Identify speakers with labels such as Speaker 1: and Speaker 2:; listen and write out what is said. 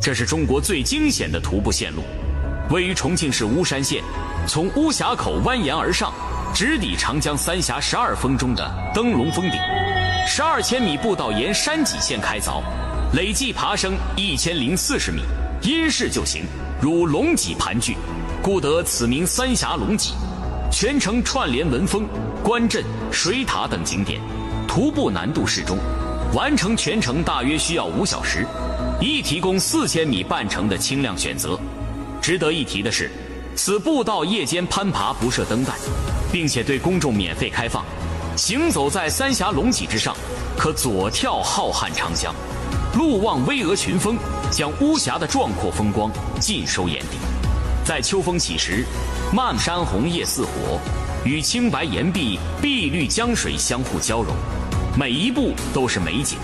Speaker 1: 这是中国最惊险的徒步线路，位于重庆市巫山县，从巫峡口蜿蜒而上，直抵长江三峡12峰中的灯笼峰顶。12千米步道沿山脊线开凿，累计爬升1040米，因势就形，如龙脊盘踞，故得此名三峡龙脊。全程串联文峰、关镇、水塔等景点，徒步难度适中，完成全程大约需要5小时，亦提供4000米半程的轻量选择。值得一提的是，此步道夜间攀爬不设灯带，并且对公众免费开放。行走在三峡龙脊之上，可左眺浩瀚长江，路望巍峨群峰，将巫峡的壮阔风光尽收眼底。在秋风起时，漫山红叶似火，与青白岩壁、碧绿江水相互交融，每一步都是美景。